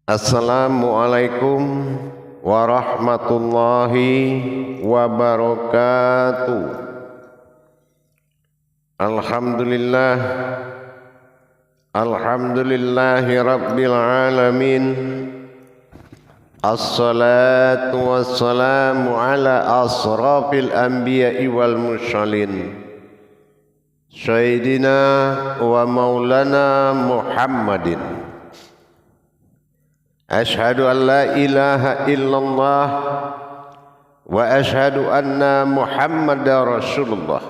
Assalamualaikum warahmatullahi wabarakatuh. Alhamdulillah, alhamdulillahi rabbil alamin. Assalatu wassalamu ala asrafil anbiya'i wal mursalin, Sayyidina wa maulana Muhammadin. Ashhadu an la ilaha illallah wa ashhadu anna Muhammadar Rasulullah.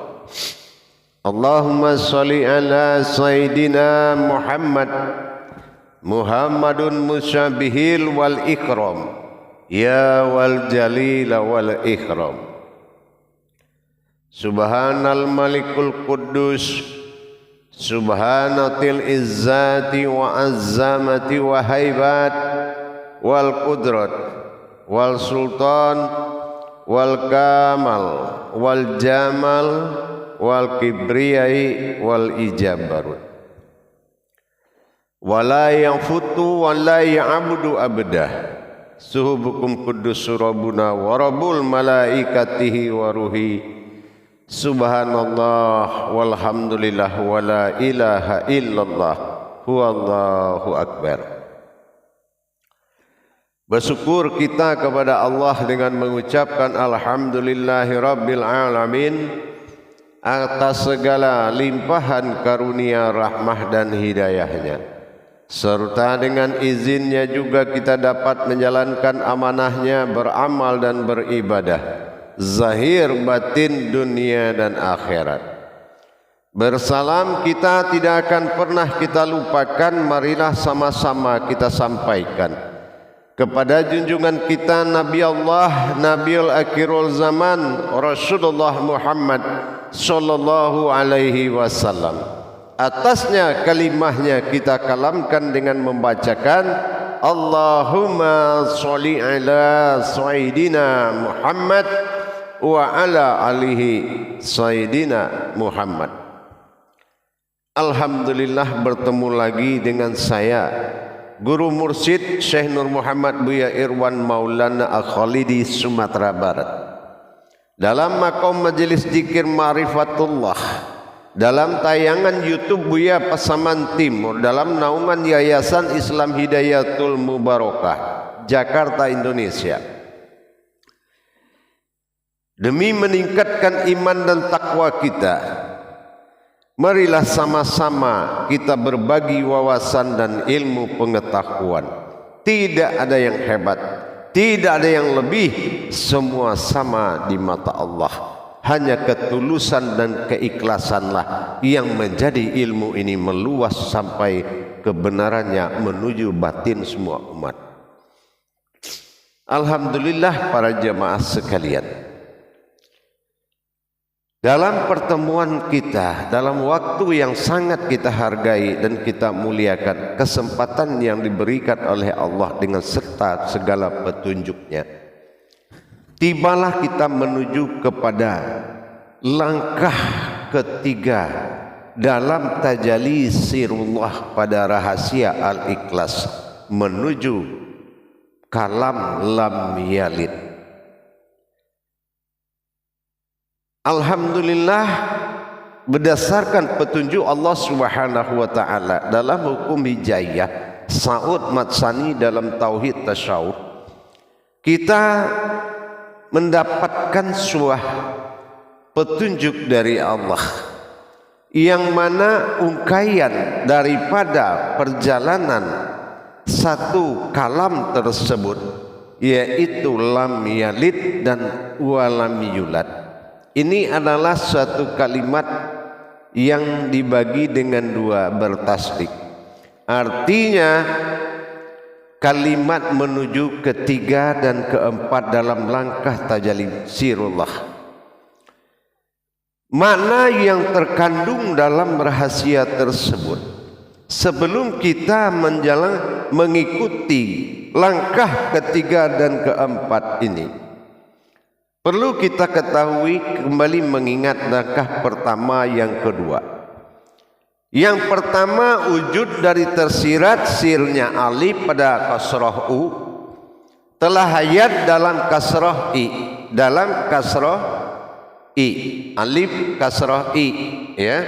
Allahumma salli ala Sayyidina Muhammadun musyabihil wal ikram, ya wal jalil wal ikram. Subhanal malikul quddus, subhanatil izzati wa azzamati wa haibat wal qudrat wal sultan wal kamal wal jamal wal kibriyai wal ijabarut. Wala yanfutu wa la ya'budu abdah, suhubukum quddus surabuna wa rabbul malaikatihi wa ruhi. Subhanallah walhamdulillah wa la ilaha illallah huwallahu akbar. Bersyukur kita kepada Allah dengan mengucapkan alhamdulillahi rabbil alamin atas segala limpahan karunia, rahmah dan hidayahnya, serta dengan izinnya juga kita dapat menjalankan amanahnya, beramal dan beribadah zahir batin dunia dan akhirat. Bersalam kita tidak akan pernah kita lupakan, marilah sama-sama kita sampaikan kepada junjungan kita Nabi Allah, Nabiul Akhirul Zaman, Rasulullah Muhammad sallallahu alaihi wasallam. Atasnya kalimahnya kita kalamkan dengan membacakan Allahumma sholli ala Sayyidina Muhammad wa ala alihi Sayyidina Muhammad. Alhamdulillah bertemu lagi dengan saya, Guru Mursyid Syekh Nur Muhammad Buya Irwan Maulana Al-Khalidi, Sumatera Barat, dalam makom majelis zikir Ma'rifatullah, dalam tayangan YouTube Buya Pasaman Timur, dalam naungan Yayasan Islam Hidayatul Mubarakah, Jakarta, Indonesia. Demi meningkatkan iman dan takwa kita, marilah sama-sama kita berbagi wawasan dan ilmu pengetahuan. Tidak ada yang hebat, tidak ada yang lebih, semua sama di mata Allah. Hanya ketulusan dan keikhlasanlah yang menjadi ilmu ini meluas sampai kebenarannya menuju batin semua umat. Alhamdulillah para jamaah sekalian, dalam pertemuan kita, dalam waktu yang sangat kita hargai dan kita muliakan, kesempatan yang diberikan oleh Allah dengan serta segala petunjuknya, tibalah kita menuju kepada langkah ketiga dalam tajalli sirullah pada rahasia al-ikhlas menuju kalam lam yalid. Alhamdulillah, berdasarkan petunjuk Allah Subhanahu wa taala dalam hukum hijaiyah Saud Matsani dalam tauhid tasyawuf, kita mendapatkan sebuah petunjuk dari Allah yang mana ungkaian daripada perjalanan satu kalam tersebut yaitu lam yalid dan walam yulad. Ini adalah suatu kalimat yang dibagi dengan dua, bertasdik. Artinya kalimat menuju ketiga dan keempat dalam langkah tajalli sirullah. Makna yang terkandung dalam rahasia tersebut, sebelum kita mengikuti langkah ketiga dan keempat ini, perlu kita ketahui, kembali mengingat langkah pertama yang kedua. Yang pertama, wujud dari tersirat sirnya alif pada kasrah u telah hayat dalam kasrah i, dalam kasrah i, alif kasrah i, ya.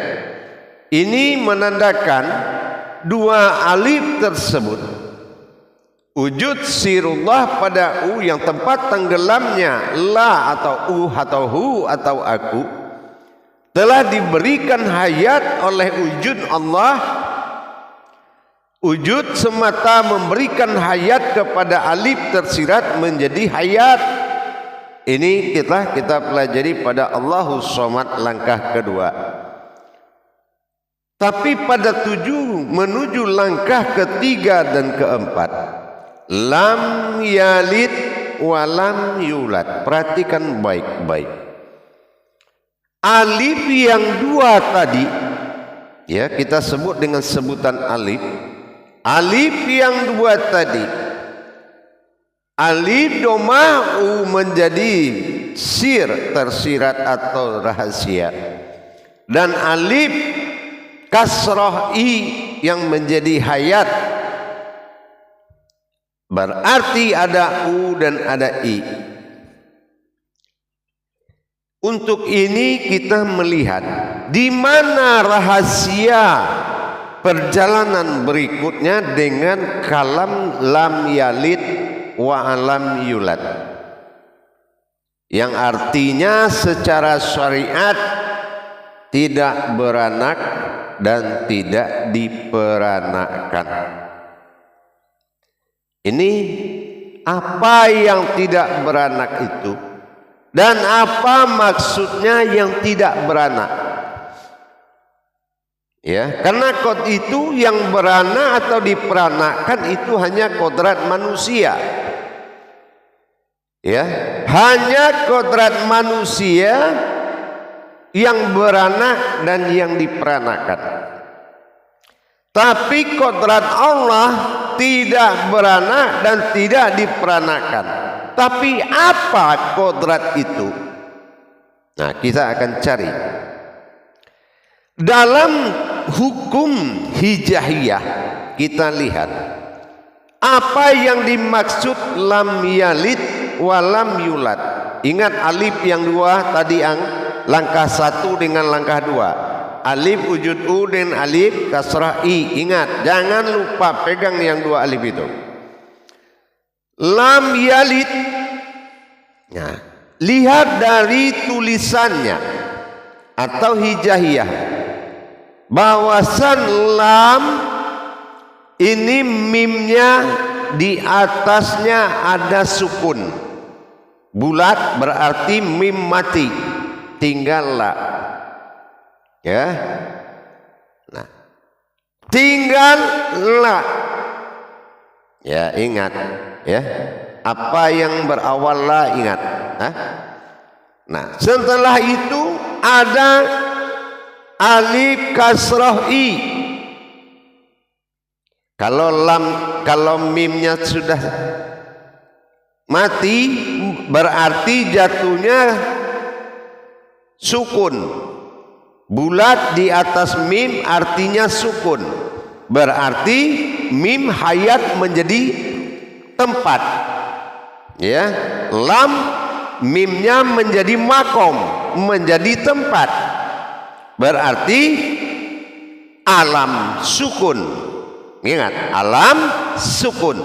Ini menandakan dua alif tersebut, wujud sirullah pada u yang tempat tenggelamnya la atau u atau hu atau aku, telah diberikan hayat oleh wujud Allah. Wujud semata memberikan hayat kepada alif tersirat menjadi hayat. Ini kita pelajari pada Allahus Somad langkah kedua. Tapi pada menuju langkah ketiga dan keempat, lam yalid wa lam yulad. Perhatikan baik-baik. Alif yang dua tadi, ya, kita sebut dengan sebutan alif. Alif yang dua tadi, alif domah u menjadi sir tersirat atau rahasia, dan alif kasrah i yang menjadi hayat. Berarti ada u dan ada i. Untuk ini kita melihat di mana rahasia perjalanan berikutnya dengan kalam lam yalid wa lam yulad, yang artinya secara syariat tidak beranak dan tidak diperanakkan. Ini apa yang tidak beranak itu, dan apa maksudnya yang tidak beranak? Ya, karena kod itu yang beranak atau diperanakkan itu hanya kodrat manusia. Ya, hanya kodrat manusia yang beranak dan yang diperanakkan. Tapi kodrat Allah tidak beranak dan tidak diperanakkan. Tapi apa kodrat itu? Nah, kita akan cari. Dalam hukum hijaiyah kita lihat apa yang dimaksud lam yalid wa lam yulad. Ingat alif yang dua tadi, yang langkah satu dengan langkah dua, alif wujud u dan alif kasrah i. Ingat, jangan lupa pegang yang dua alif itu. Lam yalid, nah, lihat dari tulisannya atau hijaiyah, bahwasan lam ini mimnya di atasnya ada sukun bulat, berarti mim mati, tinggal la, ya. Nah, tinggal la, ya, ingat, ya, apa yang berawal la, ingat. Nah, setelah itu ada alif kasrah i. Kalau mimnya sudah mati, berarti jatuhnya sukun bulat di atas mim, artinya sukun, berarti mim hayat menjadi tempat, ya. Lam mimnya menjadi makom, menjadi tempat, berarti alam sukun. Ingat, alam sukun.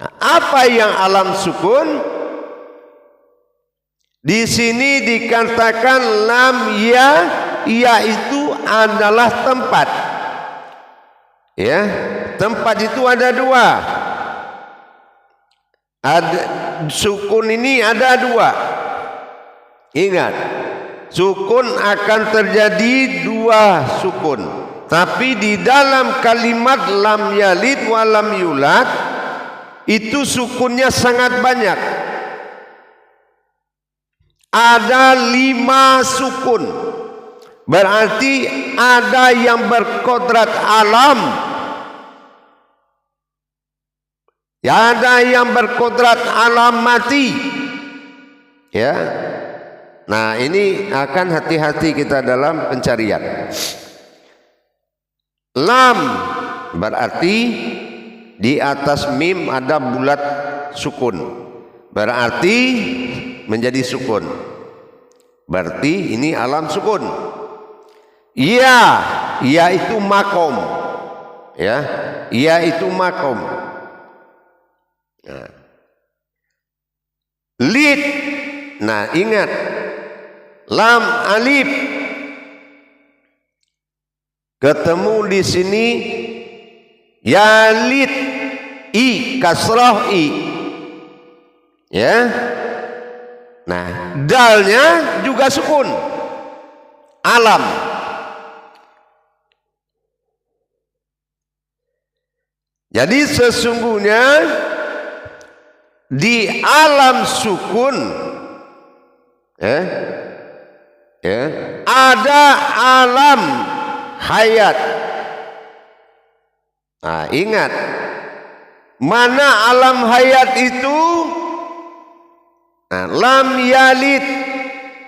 Nah, apa yang alam sukun? Di sini dikatakan lam ya, itu adalah tempat. Ya, tempat itu ada dua. Ada sukun ini ada dua. Ingat, sukun akan terjadi dua sukun. Tapi di dalam kalimat lam yalid wa lam yulad itu sukunnya sangat banyak. Ada 5 sukun. Berarti ada yang berkodrat alam, ada yang berkodrat alam mati, ya. Nah, ini akan hati-hati kita dalam pencarian. Lam berarti di atas mim ada bulat sukun, berarti menjadi sukun. Berarti ini alam sukun. Ya, ya itu makom. Ya, ya itu makom. Nah. Lid. Nah, ingat. Lam alif. Ketemu di sini yalid i kasrah i. Ya. Nah, dalnya juga sukun. Alam. Jadi sesungguhnya di alam sukun ada alam hayat. Nah, ingat, mana alam hayat itu? Nah, lam yalid,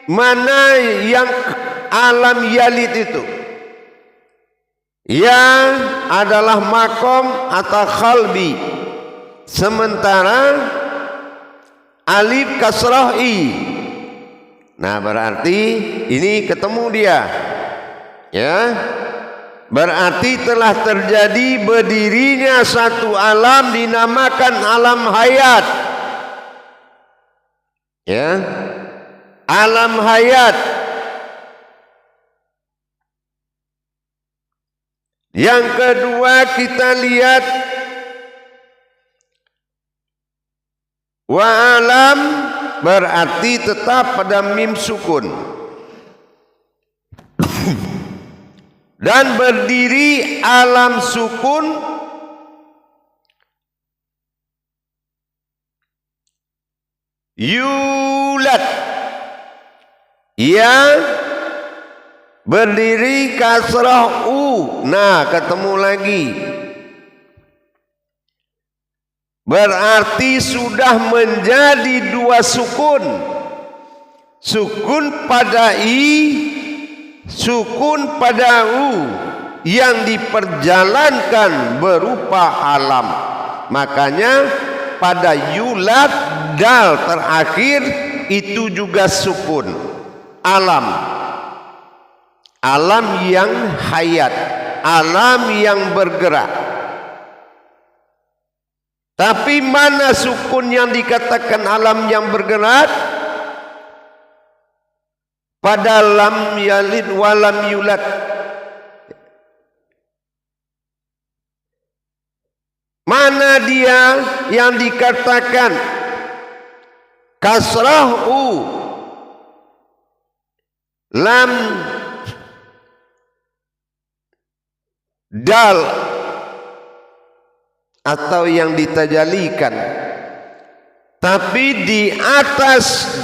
mana yang alam yalid itu? Yang adalah makom atau khalbi, sementara alif kasrah i. Nah, berarti ini ketemu dia, ya. Berarti telah terjadi berdirinya satu alam dinamakan alam hayat, ya, alam hayat. Yang kedua kita lihat wa alam berarti tetap pada mim sukun dan berdiri alam sukun yulad, yang berdiri kasrah u. Nah, ketemu lagi, berarti sudah menjadi dua sukun, sukun pada i, sukun pada u, yang diperjalankan berupa alam. Makanya pada yulad dal terakhir itu juga sukun, alam, alam yang hayat, alam yang bergerak. Tapi mana sukun yang dikatakan alam yang bergerak? Pada lam yalid walam yulad. Mana dia yang dikatakan kasrah u, lam dal, atau yang ditajalikan, tapi di atas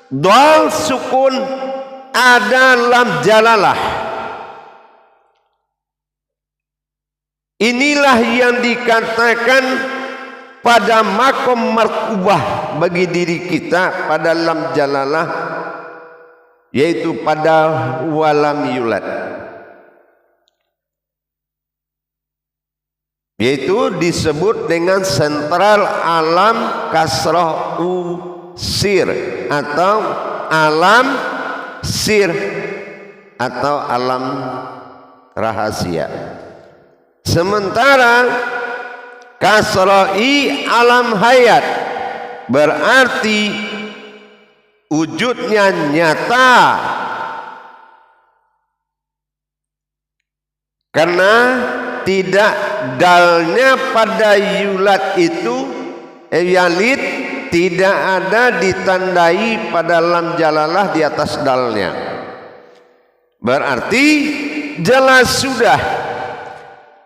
dal sukun ada lam jalalah. Inilah yang dikatakan pada makom markubah bagi diri kita pada lam jalalah, yaitu pada walam yulad, yaitu disebut dengan sentral alam kasrah usir atau alam sir atau alam rahasia. Sementara kasrah i alam hayat berarti wujudnya nyata, karena tidak dalnya pada yulad itu yalid tidak ada ditandai pada lam jalalah di atas dalnya. Berarti jelas sudah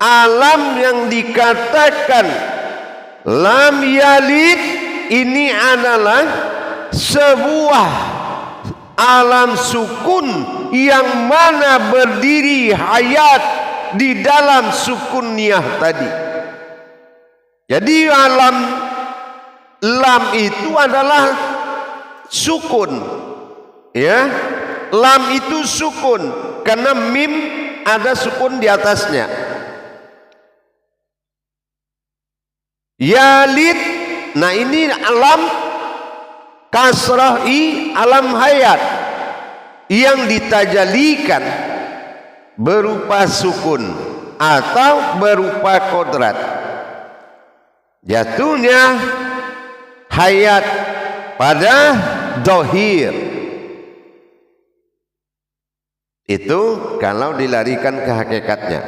alam yang dikatakan lam yalid ini adalah sebuah alam sukun yang mana berdiri hayat di dalam sukunniyah tadi. Jadi alam lam itu adalah sukun, ya. Lam itu sukun karena mim ada sukun di atasnya. Yalid, nah ini alam kasrah i, alam hayat yang ditajalikan berupa sukun atau berupa kodrat. Jatuhnya hayat pada dohir itu kalau dilarikan ke hakikatnya.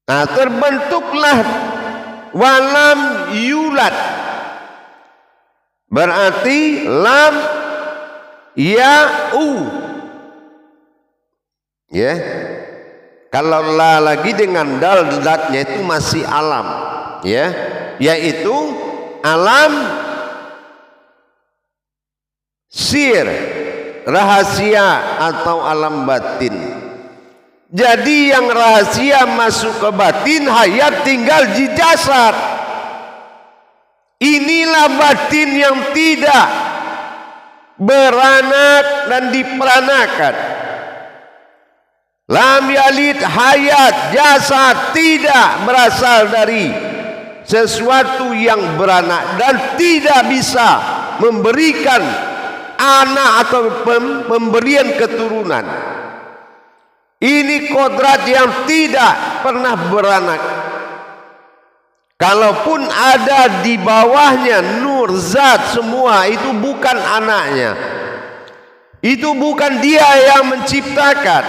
Nah, terbentuklah walam yulad, berarti lam ya'u, ya. Kalau la lagi dengan dal datnya itu masih alam, ya, yaitu alam sir, rahasia atau alam batin. Jadi yang rahasia masuk ke batin, hayat tinggal di jasad. Inilah batin yang tidak beranak dan diperanakan. Lam yalid, hayat jasad tidak berasal dari sesuatu yang beranak dan tidak bisa memberikan anak atau pemberian keturunan. Ini kodrat yang tidak pernah beranak. Kalaupun ada di bawahnya nur zat semua, itu bukan anaknya. Itu bukan dia yang menciptakan.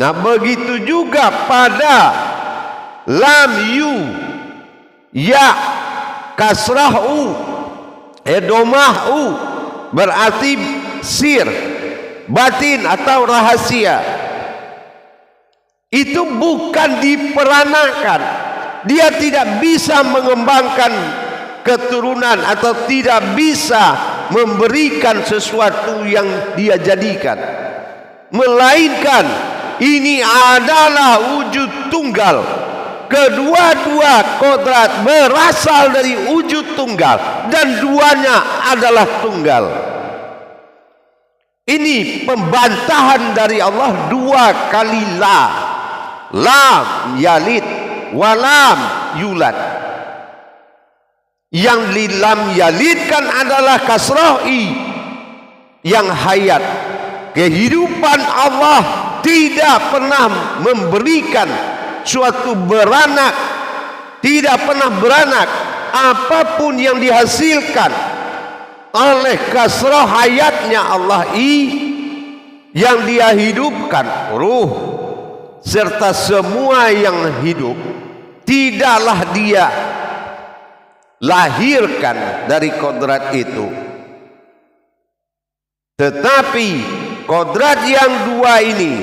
Nah, begitu juga pada lam yu, ya, kasrah u, domah u, berarti sir, batin atau rahasia. Itu bukan diperanakan. Dia tidak bisa mengembangkan keturunan atau tidak bisa memberikan sesuatu yang dia jadikan, melainkan ini adalah wujud tunggal. Kedua-dua kodrat berasal dari wujud tunggal dan duanya adalah tunggal. Ini pembantahan dari Allah dua kali la. Lam yalid walam yulad. Yang di lam yalid kan adalah kasrahi yang hayat. Kehidupan Allah tidak pernah memberikan suatu beranak, tidak pernah beranak. Apapun yang dihasilkan oleh kasrah hayatnya Allah yang dia hidupkan, ruh serta semua yang hidup, tidaklah dia lahirkan dari kodrat itu. Tetapi kodrat yang dua ini,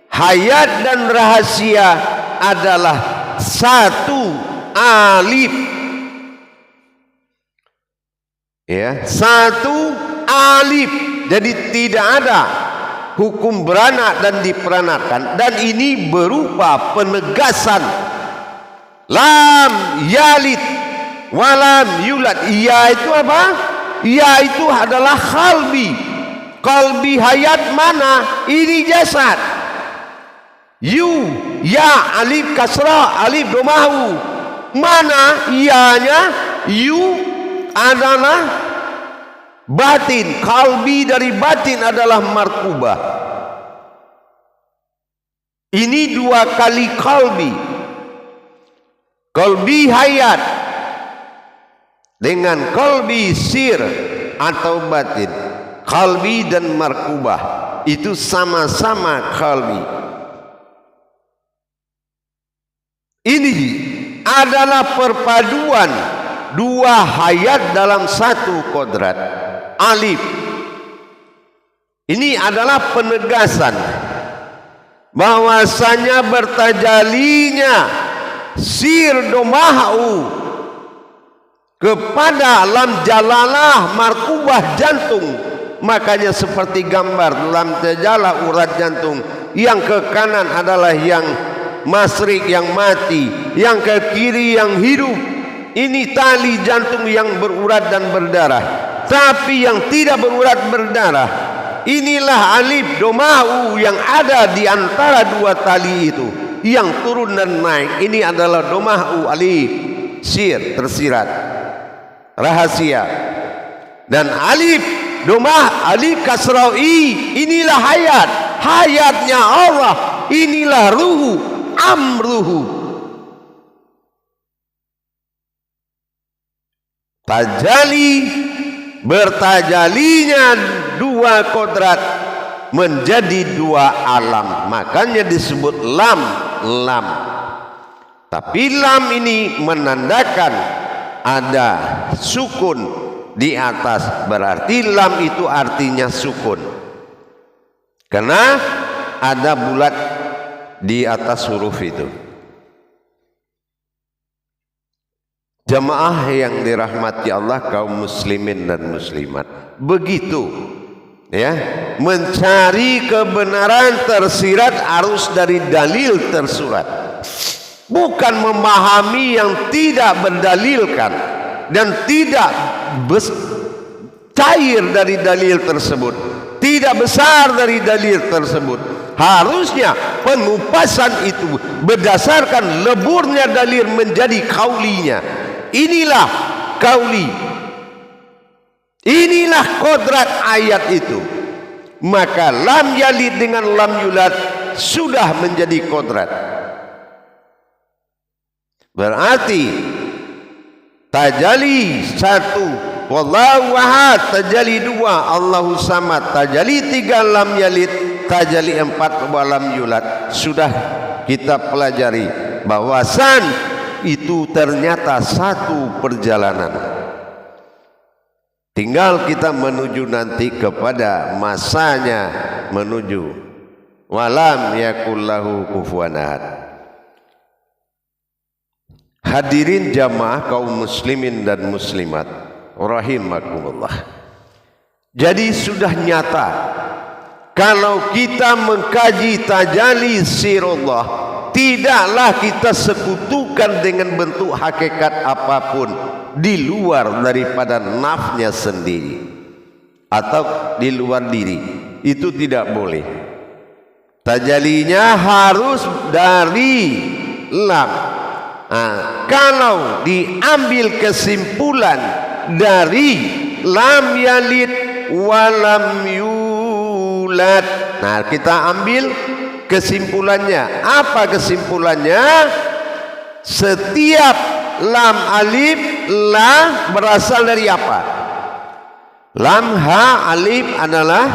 hayat dan rahasia, adalah satu alif, ya, satu alif. Jadi tidak ada hukum beranak dan diperanakan, dan ini berupa penegasan lam yalid walam yulad. Ya itu apa? Ya itu adalah qalbi. Qalbi hayat mana? Ini jasad. Yu, ya, alif kasrah, alif domahu. Mana ianya? Yu adalah batin. Qalbi dari batin adalah markubah. Ini dua kali qalbi. Qalbi hayat dengan qalbi sir atau batin. Qalbi dan markubah itu sama-sama qalbi. Ini adalah perpaduan dua hayat dalam satu kodrat alif. Ini adalah penegasan bahwasanya bertajalinya sir domahu kepada lam jalalah markubah jantung. Makanya seperti gambar lam tajala urat jantung, yang ke kanan adalah yang masrik, yang mati, yang ke kiri yang hidup. Ini tali jantung yang berurat dan berdarah. Tapi yang tidak berurat berdarah inilah alif doma'u yang ada di antara dua tali itu, yang turun dan naik. Ini adalah doma'u alif sir, tersirat, rahasia. Dan alif domah alif kasrah i, inilah hayat, hayatnya Allah. Inilah ruhu, amruhu. Tajali, bertajalinya dua kodrat menjadi dua alam, makanya disebut lam. Tapi lam ini menandakan ada sukun di atas, berarti lam itu artinya sukun, karena ada bulat di atas huruf itu. Jamaah yang dirahmati Allah, kaum muslimin dan muslimat, begitu ya, mencari kebenaran tersirat harus dari dalil tersurat, bukan memahami yang tidak berdalilkan dan tidak cair dari dalil tersebut, tidak besar dari dalil tersebut. Harusnya pengupasan itu berdasarkan leburnya dalil menjadi kaulinya. Inilah kauli, inilah kodrat ayat itu. Maka lam yalid dengan lam yulad sudah menjadi kodrat. Berarti tajali satu, wallahu ahad, tajali dua, Allahu samad, tajali tiga, lam yalid, tajali empat, walam yulad. Sudah kita pelajari bahwasan itu ternyata satu perjalanan. Tinggal kita menuju nanti kepada masanya menuju walam yakul lahu kufuwan ahad. Hadirin jamaah kaum muslimin dan muslimat rahimakumullah. Jadi sudah nyata kalau kita mengkaji tajalli sirullah, tidaklah kita sekutukan dengan bentuk hakikat apapun di luar daripada nafsnya sendiri atau di luar diri. Itu tidak boleh. Tajalinya harus dari lam. Nah, kalau diambil kesimpulan dari lam yalid walam yulad, nah kita ambil kesimpulannya. Apa kesimpulannya? Setiap lam alif la berasal dari apa? Lam ha alif adalah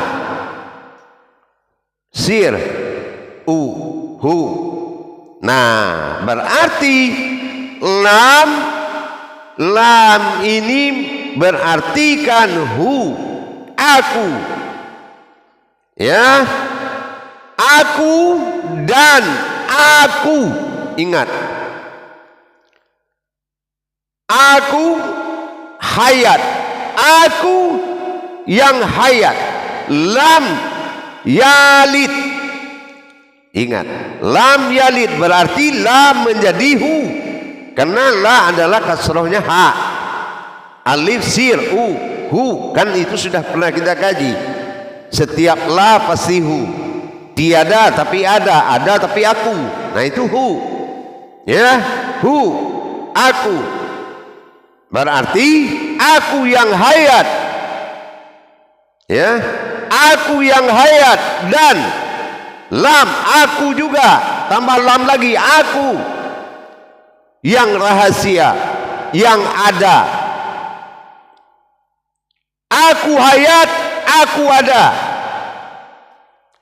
sir u hu. Nah, berarti lam ini berartikan hu, aku. Ya, aku dan aku. Ingat, aku hayat, aku yang hayat. Lam yalid, ingat, lam yalid berarti lam menjadi hu, karena la adalah kasrohnya ha, alif sir u hu, kan itu sudah pernah kita kaji. Setiap la pasti hu, tiada tapi ada, ada tapi aku. Nah itu hu, ya, hu, aku. Berarti aku yang hayat, ya, aku yang hayat. Dan lam aku juga, tambah lam lagi, aku yang rahasia, yang ada. Aku hayat, aku ada.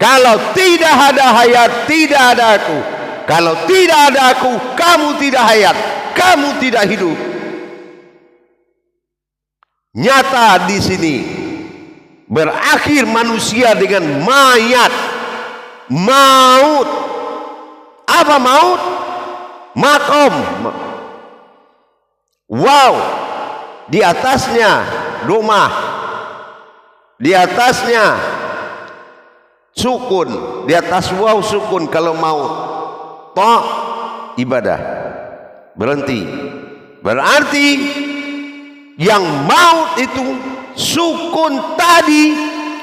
Kalau tidak ada hayat, tidak ada aku. Kalau tidak ada aku, kamu tidak hayat, kamu tidak hidup. Nyata di sini berakhir manusia dengan mayat, maut. Apa maut? Makom. Wow, di atasnya domah, di atasnya sukun, di atas waw sukun. Kalau maut, ta ibadah, berhenti. Berarti yang maut itu sukun tadi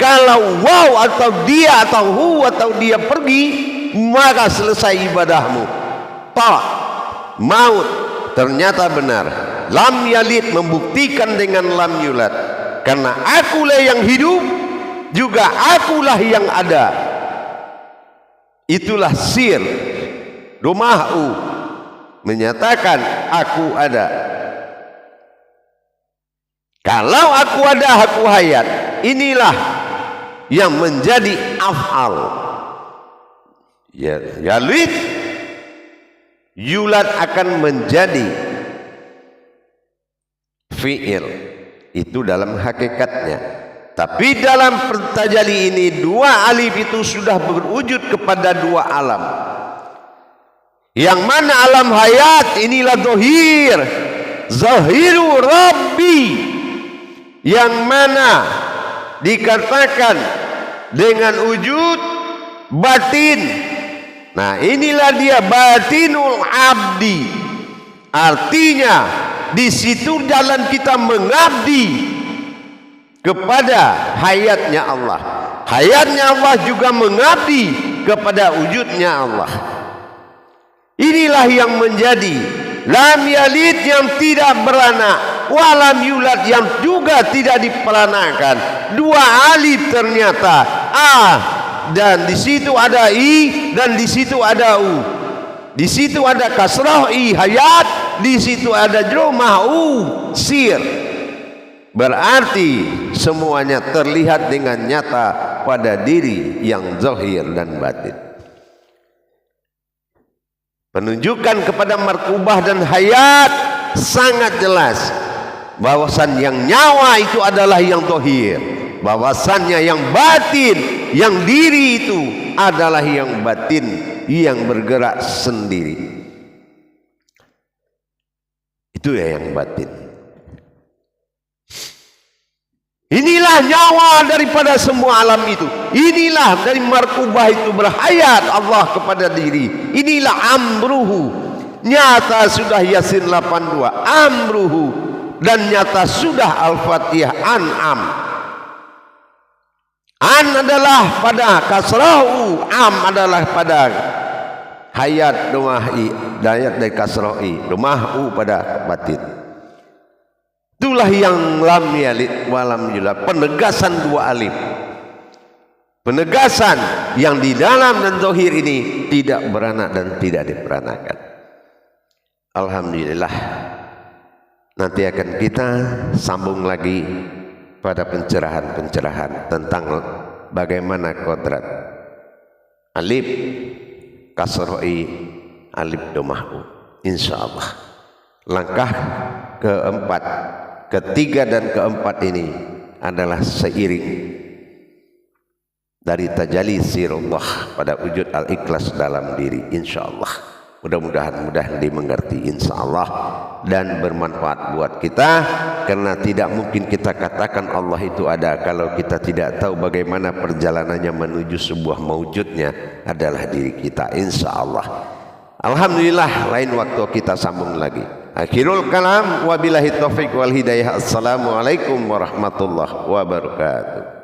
kalau wow atau dia atau hu atau dia pergi, maka selesai ibadahmu. Tak, maut ternyata benar. Lam yalid membuktikan dengan lam yulad, karena akulah yang hidup, juga akulah yang ada. Itulah sir Domahu, menyatakan aku ada. Kalau aku ada, aku hayat. Inilah yang menjadi af'al. Yalid, yulad akan menjadi fi'il. Itu dalam hakikatnya. Tapi dalam tajalli ini dua alif itu sudah berwujud kepada dua alam. Yang mana alam hayat inilah zahir, zahiru Rabbi, yang mana dikatakan dengan wujud batin. Nah, inilah dia batinul abdi. Artinya di situ jalan kita mengabdi kepada hayatnya Allah. Hayatnya Allah juga mengabdi kepada wujudnya Allah. Inilah yang menjadi lam yalid yang tidak beranak, walam yulad yang juga tidak diperanakan. Dua alif ternyata dan di situ ada i dan di situ ada u. Di situ ada kasrah i hayat, di situ ada jumlah u sir. Berarti semuanya terlihat dengan nyata pada diri yang zahir dan batin. Menunjukkan kepada markubah dan hayat sangat jelas bahwasan yang nyawa itu adalah yang zahir, bahwasannya yang batin, yang diri itu adalah yang batin, yang bergerak sendiri. Itu ya yang batin. Inilah nyawa daripada semua alam itu. Inilah dari markubah itu berhayat Allah kepada diri. Inilah amruhu. Nyata sudah Yasin 82 amruhu, dan nyata sudah Al-Fatihah an'am. An adalah pada kasrahu, am adalah pada hayat domahi, dayat dari kasrahi, domahu pada batin. Itulah yang lam yalid walam yulad, penegasan dua alif. Penegasan yang di dalam dan zahir ini tidak beranak dan tidak diperanakan. Alhamdulillah. Nanti akan kita sambung lagi pada pencerahan-pencerahan tentang bagaimana kodrat alif kasroi alif domahu. Insyaallah. Langkah keempat, ketiga dan keempat ini adalah seiring dari tajalli sirullah pada wujud al-ikhlas dalam diri. Insyaallah. Mudah-mudahan dimengerti insyaallah dan bermanfaat buat kita, karena tidak mungkin kita katakan Allah itu ada kalau kita tidak tahu bagaimana perjalanannya menuju sebuah mewujudnya adalah diri kita. Insyaallah. Alhamdulillah, lain waktu kita sambung lagi. Akhirul kalam, wabillahi taufiq wal hidayah. Assalamualaikum warahmatullahi wabarakatuh.